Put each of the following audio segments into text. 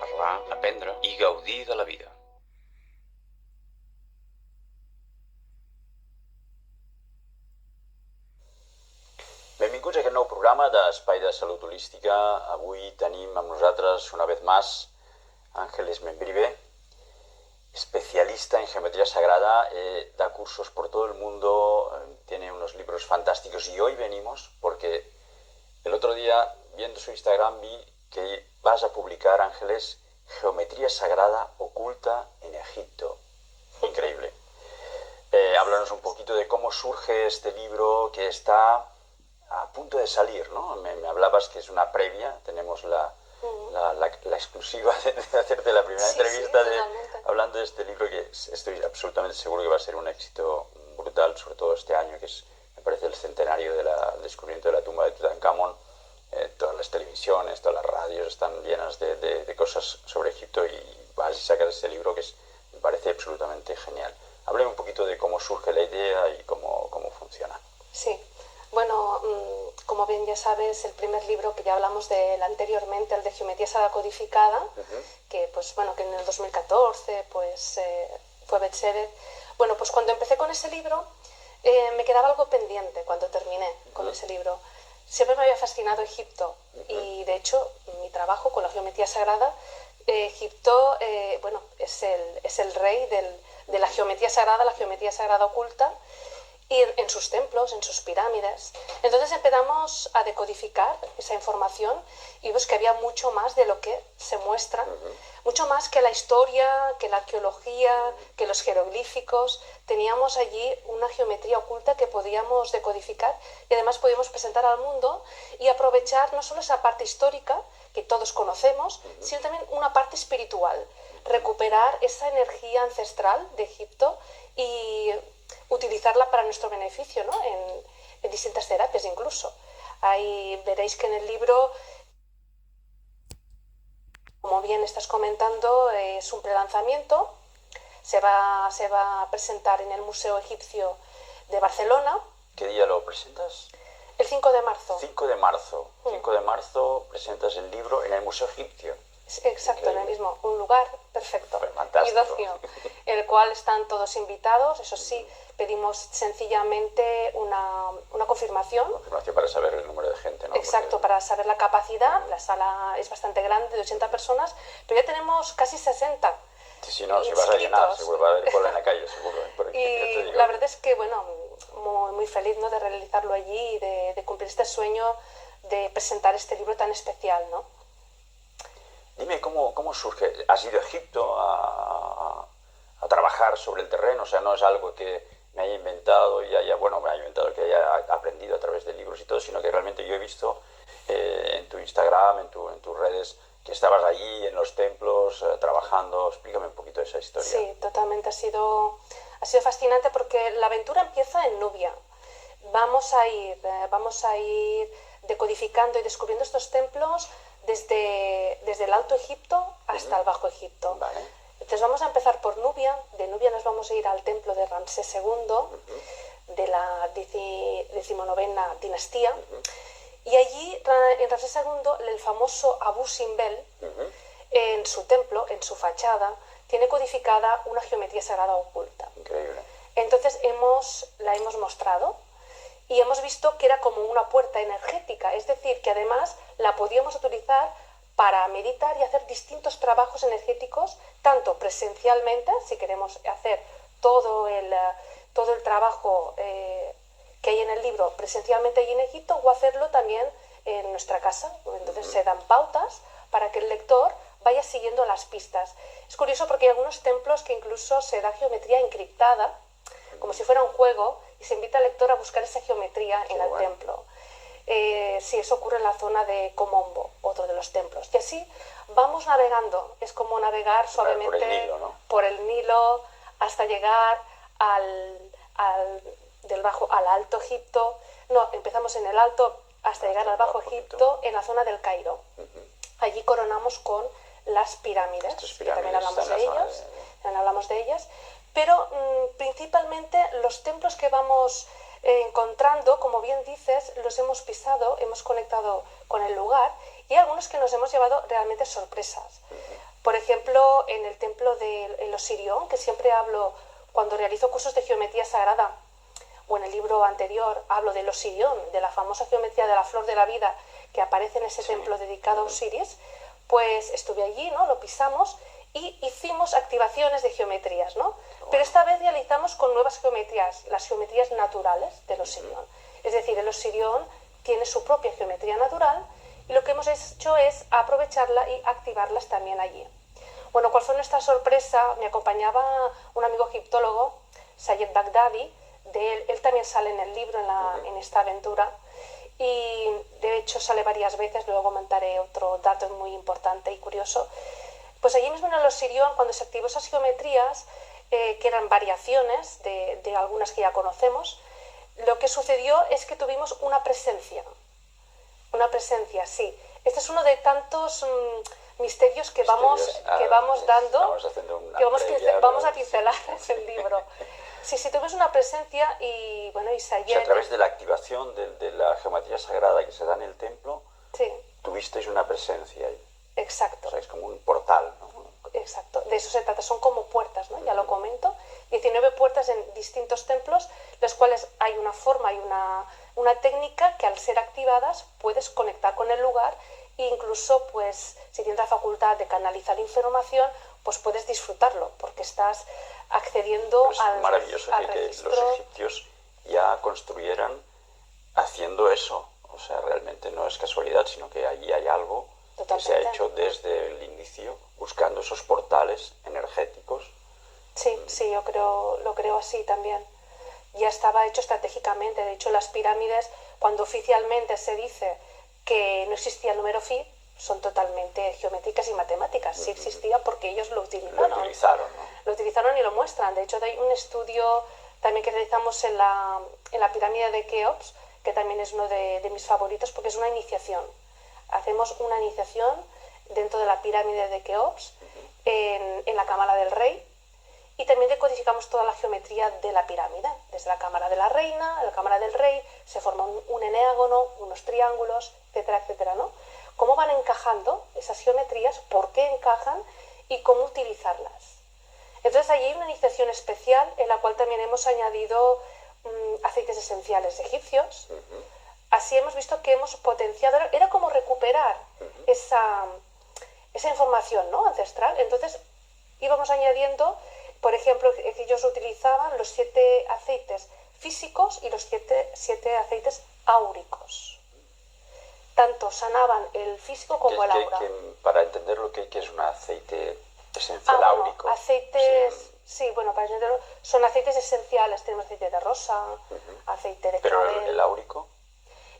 parlar, aprendre i gaudir de la vida. Benvinguts a aquest nou programa d'Espai de Salut Holística. Avui tenim amb nosaltres una vez más Ángeles Membrive, especialista en geometría sagrada, da cursos por todo el mundo, tiene unos libros fantásticos y hoy venimos porque el otro día, viendo su Instagram, vi que vas a publicar, Ángeles, Geometría Sagrada Oculta en Egipto. Increíble. Háblanos un poquito de cómo surge este libro que está a punto de salir, ¿no? Me hablabas que es una previa, tenemos la exclusiva de hacerte la primera entrevista hablando de este libro que estoy absolutamente seguro que va a ser un éxito brutal, sobre todo este año, que es, me parece, el centenario del descubrimiento de la tumba de Tutankamón. Todas las televisiones, todas las radios están llenas de cosas sobre Egipto y vas y sacas este libro que me parece absolutamente genial. Háblame un poquito de cómo surge la idea y cómo funciona. Sí. Bueno, como bien ya sabes, el primer libro que ya hablamos de él anteriormente, el de Geometría Sagrada Codificada, que pues bueno, que en el 2014 pues fue bestseller. Bueno, pues cuando empecé con ese libro me quedaba algo pendiente cuando terminé con ese libro. Siempre me había fascinado Egipto y de hecho mi trabajo con la geometría sagrada, Egipto bueno, es el rey de la geometría sagrada oculta, y en sus templos, en sus pirámides. Entonces empezamos a decodificar esa información y vimos que había mucho más de lo que se muestra, mucho más que la historia, que la arqueología, que los jeroglíficos. Teníamos allí una geometría oculta que podíamos decodificar y además podíamos presentar al mundo y aprovechar no solo esa parte histórica que todos conocemos, sino también una parte espiritual, recuperar esa energía ancestral de Egipto y utilizarla para nuestro beneficio, ¿no? En distintas terapias incluso. Ahí veréis que en el libro, como bien estás comentando, es un prelanzamiento. Se va a presentar en el Museo Egipcio de Barcelona. ¿Qué día lo presentas? El 5 de marzo. 5 de marzo. 5 de marzo presentas el libro en el Museo Egipcio. Exacto, en el mismo, un lugar perfecto, fantástico. El cual están todos invitados. Eso sí, pedimos sencillamente una confirmación. Confirmación para saber el número de gente, ¿no? Exacto, para saber la capacidad. La sala es bastante grande, de 80 personas, pero ya tenemos casi 60. Si no, si vas a llenar, seguro va a haber cola en la calle, seguro. Y la verdad es que, bueno, muy feliz, ¿no?, de realizarlo allí y de cumplir este sueño de presentar este libro tan especial, ¿no? Dime, ¿cómo surge? ¿Has ido a Egipto a trabajar sobre el terreno? O sea, no es algo que me haya inventado y que haya aprendido a través de libros y todo, sino que realmente yo he visto en tu Instagram, en tus redes, que estabas allí en los templos trabajando. Explícame un poquito esa historia. Sí, totalmente. Ha sido fascinante porque la aventura empieza en Nubia. Vamos a ir decodificando y descubriendo estos templos desde el Alto Egipto hasta el Bajo Egipto. Vale. Entonces vamos a empezar por Nubia. De Nubia nos vamos a ir al templo de Ramsés II, de la 19ª dinastía. Y allí, en Ramsés II, el famoso Abu Simbel, en su templo, en su fachada, tiene codificada una geometría sagrada oculta. Increíble. Entonces la hemos mostrado y hemos visto que era como una puerta energética, es decir, que además la podíamos utilizar para meditar y hacer distintos trabajos energéticos, tanto presencialmente, si queremos hacer todo el trabajo que hay en el libro presencialmente allí en Egipto, o hacerlo también en nuestra casa. Entonces se dan pautas para que el lector vaya siguiendo las pistas. Es curioso porque hay algunos templos que incluso se da geometría encriptada, como si fuera un juego, y se invita al lector a buscar esa geometría en el templo. Sí, eso ocurre en la zona de Komombo, otro de los templos. Y así vamos navegando. Es como navegar suavemente por el Nilo hasta llegar al Alto Egipto. No, empezamos en el Alto hasta llegar al Bajo Egipto, en la zona del Cairo. Allí coronamos con las pirámides, que también hablamos de ellas. Pero principalmente los templos que vamos encontrando, como bien dices, los hemos pisado, hemos conectado con el lugar, y hay algunos que nos hemos llevado realmente sorpresas. Por ejemplo, en el templo del Osirión, que siempre hablo cuando realizo cursos de geometría sagrada, o en el libro anterior hablo del Osirión, de la famosa geometría de la flor de la vida que aparece en ese templo dedicado a Osiris, pues estuve allí, ¿no? Lo pisamos y hicimos activaciones de geometrías, ¿no? Pero esta vez realizamos con nuevas geometrías, las geometrías naturales del Osirión. Es decir, el Osirión tiene su propia geometría natural y lo que hemos hecho es aprovecharla y activarlas también allí. Bueno, ¿cuál fue nuestra sorpresa? Me acompañaba un amigo egiptólogo, Sayed Baghdadi, él también sale en el libro, en esta aventura, y de hecho sale varias veces, luego comentaré otro dato muy importante y curioso. Pues allí mismo en el Osirión, cuando se activó esas geometrías, que eran variaciones de algunas que ya conocemos, lo que sucedió es que tuvimos una presencia, sí. Este es uno de tantos misterios que vamos dando, vamos a pincelar en el libro. Sí, tuvimos una presencia y bueno, Isaías... O sea, a través de la activación de la geometría sagrada que se da en el templo, sí, tuvisteis una presencia ahí. Exacto. O sea, es como un portal, ¿no? Exacto, de eso se trata, son como puertas, ¿no? Ya lo comento. 19 puertas en distintos templos, las cuales hay una forma y una técnica que al ser activadas puedes conectar con el lugar e incluso, pues, si tienes la facultad de canalizar información, pues puedes disfrutarlo, porque estás accediendo al registro. Es maravilloso que los egipcios ya construyeran haciendo eso. O sea, realmente no es casualidad, sino que allí hay algo que se ha hecho desde el inicio, buscando esos portales energéticos. Sí, yo lo creo así también. Ya estaba hecho estratégicamente. De hecho, las pirámides, cuando oficialmente se dice que no existía el número phi, son totalmente geométricas y matemáticas. Sí existía porque ellos lo utilizaron. Lo utilizaron, ¿no? Lo utilizaron y lo muestran. De hecho, hay un estudio también que realizamos en la pirámide de Keops, que también es uno de mis favoritos porque es una iniciación. Hacemos una iniciación dentro de la pirámide de Keops, en la cámara del rey, y también decodificamos toda la geometría de la pirámide. Desde la cámara de la reina a la cámara del rey se forma un eneágono, unos triángulos, etcétera, etcétera, ¿no? Cómo van encajando esas geometrías, por qué encajan y cómo utilizarlas. Entonces allí hay una iniciación especial en la cual también hemos añadido aceites esenciales egipcios. Así hemos visto que hemos potenciado, era como recuperar esa información, ¿no?, ancestral. Entonces íbamos añadiendo, por ejemplo, ellos utilizaban los 7 aceites físicos y los 7 aceites áuricos. Tanto sanaban el físico como el aura. Para entender lo que es un aceite esencial áurico. Aceites, sí, bueno, para entenderlo, son aceites esenciales. Tenemos aceite de rosa, aceite de clavel. ¿Pero el áurico?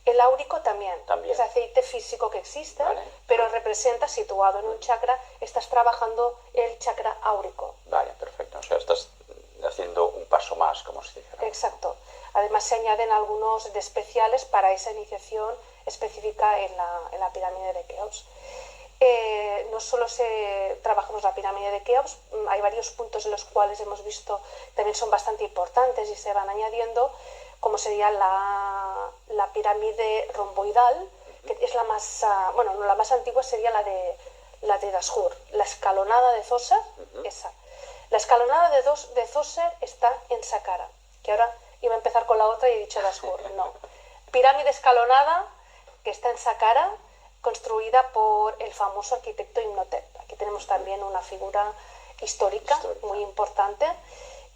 El áurico también. Es aceite físico que existe, pero representa, situado en un chakra, estás trabajando el chakra áurico. Vale, perfecto. O sea, estás haciendo un paso más, como se dice. Exacto. Además se añaden algunos de especiales para esa iniciación específica en la pirámide de Keops. No solo trabajamos la pirámide de Keops, hay varios puntos en los cuales hemos visto también son bastante importantes y se van añadiendo, como sería la pirámide romboidal, que es la más, la más antigua sería la de Dashur, la escalonada de Djoser, esa. La escalonada de Djoser está en Saqqara, que ahora iba a empezar con la otra y he dicho Dashur, no. Pirámide escalonada, que está en Saqqara, construida por el famoso arquitecto Imhotep. Aquí tenemos también una figura histórica muy importante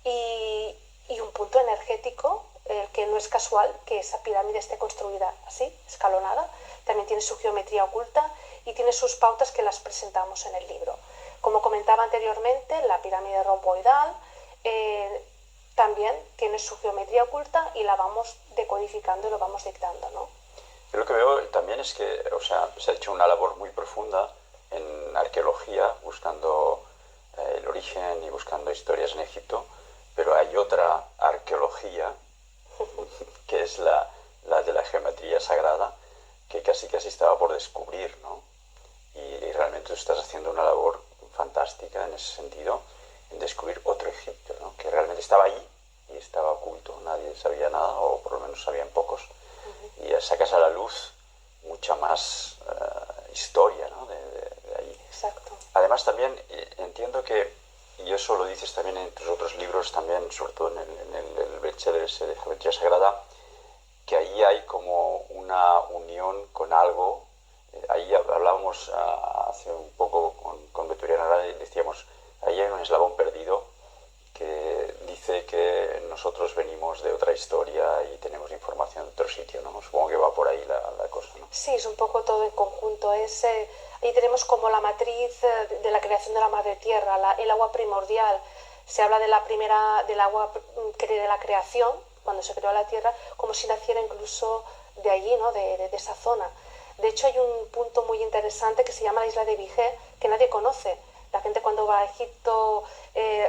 y un punto energético, que no es casual que esa pirámide esté construida así, escalonada. También tiene su geometría oculta y tiene sus pautas que las presentamos en el libro. Como comentaba anteriormente, la pirámide romboidal también tiene su geometría oculta y la vamos decodificando y lo vamos dictando, ¿no? Yo lo que veo también es que, o sea, se ha hecho una labor muy profunda en arqueología, buscando el origen y buscando historias en Egipto, pero hay otra arqueología, que es la de la geometría sagrada, que casi estaba por descubrir, ¿no? Y realmente tú estás haciendo una labor fantástica en ese sentido, en descubrir otro Egipto, ¿no?, que realmente estaba ahí y estaba oculto, nadie sabía nada, o por lo menos sabían pocos. Y sacas a la luz mucha más historia, ¿no?, de ahí. Exacto. Además también entiendo que, y eso lo dices también en tus otros libros, también sobre todo el bestseller ese de Geometría Sagrada, que ahí hay como una unión con algo. Ahí hablábamos hace un poco con Veturiana Arana y decíamos, ahí hay un eslabón perdido que dice que nosotros venimos de otra historia y tenemos información de otro sitio, ¿no? Supongo que va por ahí la cosa, ¿no? Sí, es un poco todo en conjunto. Ahí tenemos como la matriz de la creación de la madre tierra, el agua primordial. Se habla de del agua de la creación, cuando se creó la tierra, como si naciera incluso de allí, ¿no? de esa zona. De hecho, hay un punto muy interesante que se llama la isla de Vigé, que nadie conoce. La gente cuando va a Egipto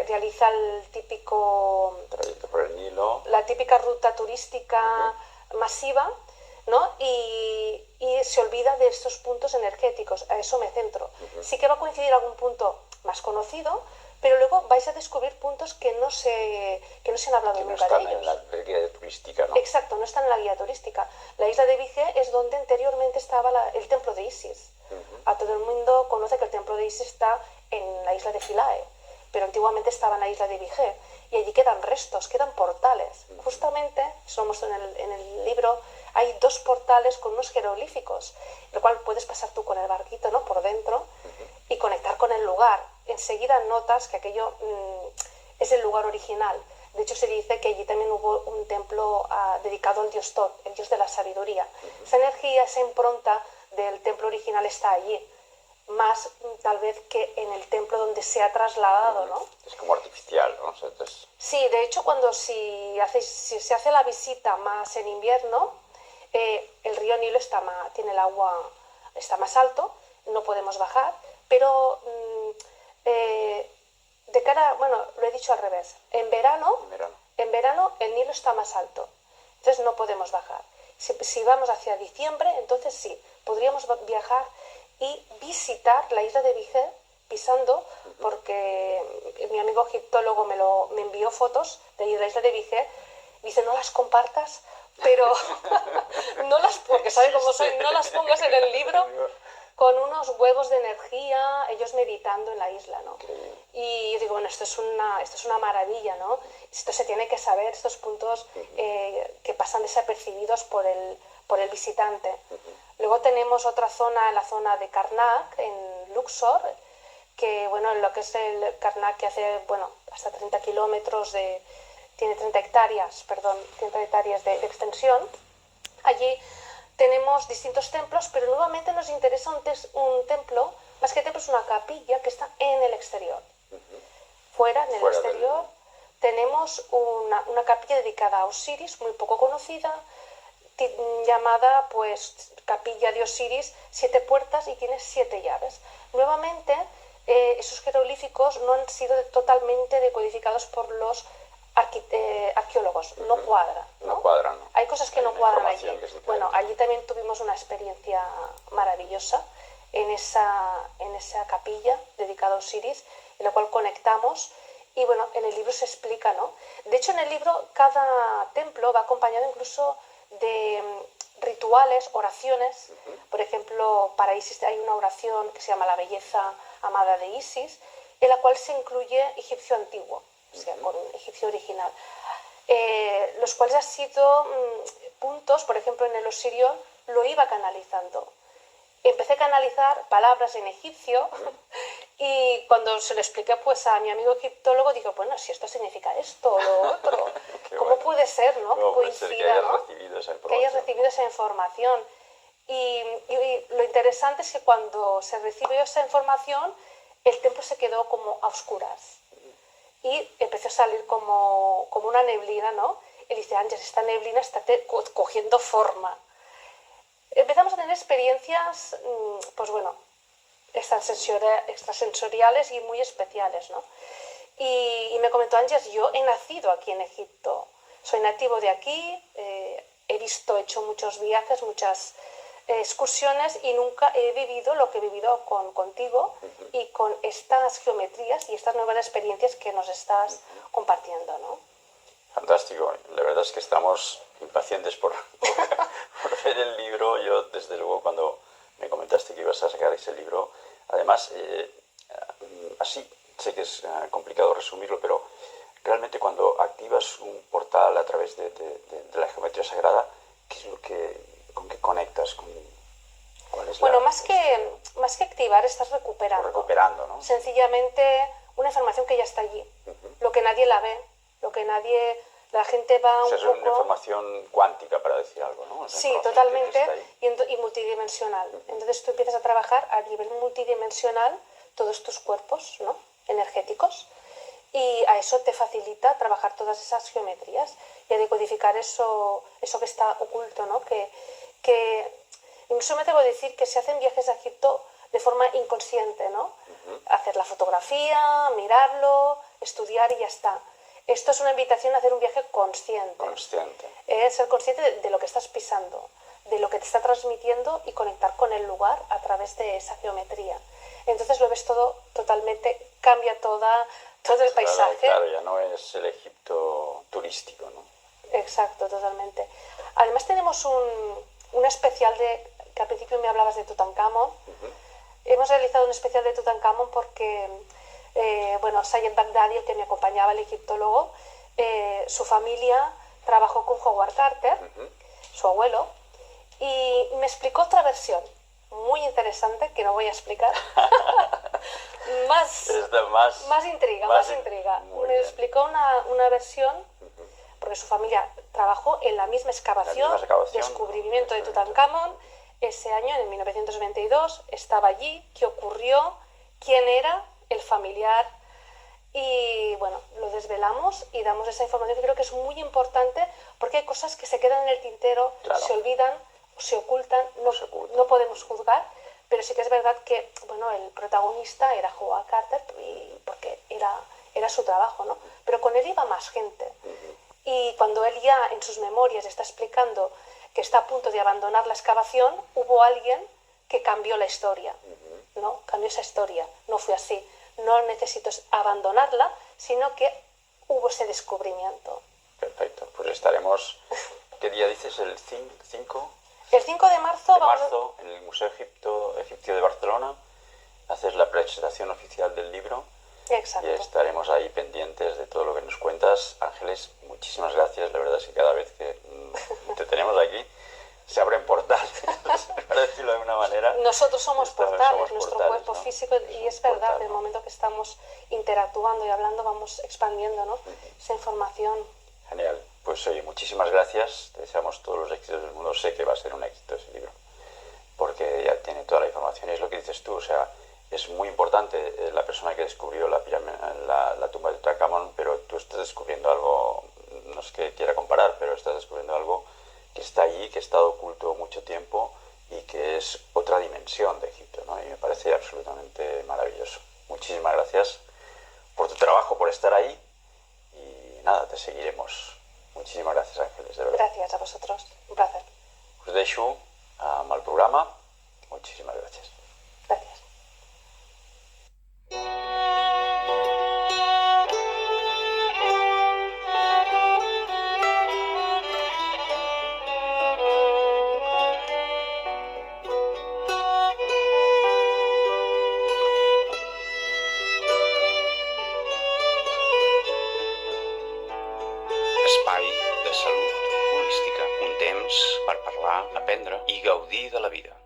realiza el típico... Trayecto por el Nilo. La típica ruta turística masiva, ¿no? Y se olvida de estos puntos energéticos. A eso me centro. Sí que va a coincidir algún punto más conocido, pero luego vais a descubrir puntos que no se han hablado nunca de ellos. Que no están en la guía turística, ¿no? Exacto, no están en la guía turística. La isla de Vigé es donde anteriormente estaba el templo de Isis. A todo el mundo conoce que el templo de Isis está en la isla de Philae, pero antiguamente estaba en la isla de Vigé. Y allí quedan restos, quedan portales. Justamente, eso lo muestro en el libro, hay 2 portales con unos jeroglíficos, el cual puedes pasar tú con el barquito, ¿no? Por dentro y conectar con el lugar. Enseguida notas que aquello es el lugar original. De hecho, se dice que allí también hubo un templo dedicado al dios Tot, el dios de la sabiduría. Esa energía, esa impronta del templo original está allí, más tal vez que en el templo donde se ha trasladado, ¿no? Es como artificial, ¿no? O sea, entonces... Sí, de hecho, si se hace la visita más en invierno, el río Nilo tiene el agua, está más alto, no podemos bajar, pero de cara, bueno, lo he dicho al revés, en verano el Nilo está más alto, entonces no podemos bajar. Si vamos hacia diciembre, entonces sí, podríamos viajar y visitar la isla de Vigé pisando, porque mi amigo egiptólogo me envió fotos de la isla de Vigé. Dice, no las compartas, pero porque sabe cómo soy, no las pongas en el libro, con unos huevos de energía, ellos meditando en la isla, ¿no? Y yo digo, bueno, esto es una maravilla, ¿no? Esto se tiene que saber, estos puntos que pasan desapercibidos por el visitante. Luego tenemos otra zona, la zona de Karnak, en Luxor, que, bueno, lo que es el Karnak, que hace, bueno, hasta 30 kilómetros tiene 30 hectáreas de extensión. Allí tenemos distintos templos, pero nuevamente nos interesa un templo, más que templo es una capilla que está en el exterior. Fuera, en el exterior, tenemos una capilla dedicada a Osiris, muy poco conocida, llamada pues Capilla de Osiris, 7 puertas y tiene 7 llaves. Nuevamente, esos jeroglíficos no han sido totalmente decodificados por los arqueólogos, no cuadra, ¿no? No cuadran, ¿no? Hay cosas que no cuadran allí. Bueno, allí también tuvimos una experiencia maravillosa en esa capilla dedicada a Osiris, en la cual conectamos. Y bueno, en el libro se explica, ¿no? De hecho, en el libro cada templo va acompañado incluso de rituales, oraciones. Por ejemplo, para Isis hay una oración que se llama La belleza amada de Isis, en la cual se incluye egipcio antiguo, o sea, con egipcio original. Los cuales han sido puntos, por ejemplo, en el osirio lo iba canalizando. Empecé a canalizar palabras en egipcio y cuando se lo expliqué pues a mi amigo egiptólogo, digo, bueno, si esto significa esto o lo otro, ¿cómo puede ser, no? ¿Cómo puede ser que hayas recibido esa información? Que hayas recibido esa información. Y lo interesante es que cuando se recibió esa información, el templo se quedó como a oscuras. Y empezó a salir como una neblina, ¿no? Y dice, Ángeles, esta neblina está cogiendo forma. Empezamos a tener experiencias, pues bueno, extrasensoriales y muy especiales, ¿no? Y me comentó Ángeles, yo he nacido aquí en Egipto, soy nativo de aquí, he hecho muchos viajes, muchas excursiones y nunca he vivido lo que he vivido contigo y con estas geometrías y estas nuevas experiencias que nos estás compartiendo, ¿no? Fantástico. La verdad es que estamos impacientes por ver el libro. Yo, desde luego, cuando me comentaste que ibas a sacar ese libro, además, así, sé que es complicado resumirlo, pero realmente cuando activas un portal a través de la geometría sagrada, ¿qué es lo con qué conectas? ¿Cuál es Bueno, más que activar, estás recuperando. Recuperando, ¿no? Sencillamente una información que ya está allí. Lo que nadie la ve, lo que nadie... La gente va O sea, un es poco... una información cuántica, para decir algo, ¿no? Sí, totalmente, y multidimensional. Entonces tú empiezas a trabajar a nivel multidimensional todos tus cuerpos, ¿no? Energéticos, y a eso te facilita trabajar todas esas geometrías y a decodificar eso que está oculto, ¿no? Que incluso me atrevo a decir que se hacen viajes a Egipto de forma inconsciente, ¿no? Hacer la fotografía, mirarlo, estudiar y ya está. Esto es una invitación a hacer un viaje consciente. Consciente. Es ser consciente de lo que estás pisando, de lo que te está transmitiendo y conectar con el lugar a través de esa geometría. Entonces lo ves todo totalmente, cambia todo el paisaje. Claro, ya no es el Egipto turístico, ¿no? Exacto, totalmente. Además tenemos un especial que al principio me hablabas de Tutankamón. Hemos realizado un especial de Tutankamón porque... Sayed Baghdadi, el que me acompañaba, el egiptólogo, su familia trabajó con Howard Carter, su abuelo, y me explicó otra versión muy interesante que no voy a explicar. más intriga. Me explicó una versión, porque su familia trabajó en la misma excavación, descubrimiento de Tutankamón. Ese año, en 1922, estaba allí, qué ocurrió, quién era el familiar, y bueno, lo desvelamos y damos esa información que creo que es muy importante, porque hay cosas que se quedan en el tintero, claro. Se olvidan, se ocultan, no podemos juzgar, pero sí que es verdad que bueno, el protagonista era Howard Carter, porque era su trabajo, ¿no? Pero con él iba más gente, y cuando él ya en sus memorias está explicando que está a punto de abandonar la excavación, hubo alguien que cambió la historia, ¿no? Cambió esa historia, no fue así. No necesito abandonarla, sino que hubo ese descubrimiento. Perfecto, pues estaremos... ¿Qué día dices? ¿El 5? El 5 de marzo, en el Museo Egipcio de Barcelona. Haces la presentación oficial del libro. Exacto. Y estaremos ahí pendientes de todo lo que nos cuentas. Ángeles, muchísimas gracias. La verdad es que cada vez que te tenemos aquí se abren portales, para decirlo de una manera. Nosotros somos portales, nuestro cuerpo, ¿no? Físico, y es verdad, portal, el momento que estamos interactuando y hablando vamos expandiendo, ¿no? Esa información. Genial. Pues oye, muchísimas gracias. Te deseamos todos los éxitos del mundo. Sé que va a ser un éxito ese libro, porque ya tiene toda la información y es lo que dices tú. O sea, es muy importante la persona que descubrió la tumba de Tutankamón, pero tú estás descubriendo algo, no es que quiera comparar, pero estás descubriendo algo que está allí, que ha estado oculto mucho tiempo y que es otra dimensión de Egipto, ¿no? Y me parece absolutamente maravilloso. Muchísimas gracias por tu trabajo, por estar ahí, y nada, te seguiremos. Muchísimas gracias, Ángeles, de verdad. Gracias a vosotros, un placer. Us deixo amb el programa. Muchísimas gracias. Gracias. Espai de salut holística. Un temps per parlar, aprendre i gaudir de la vida.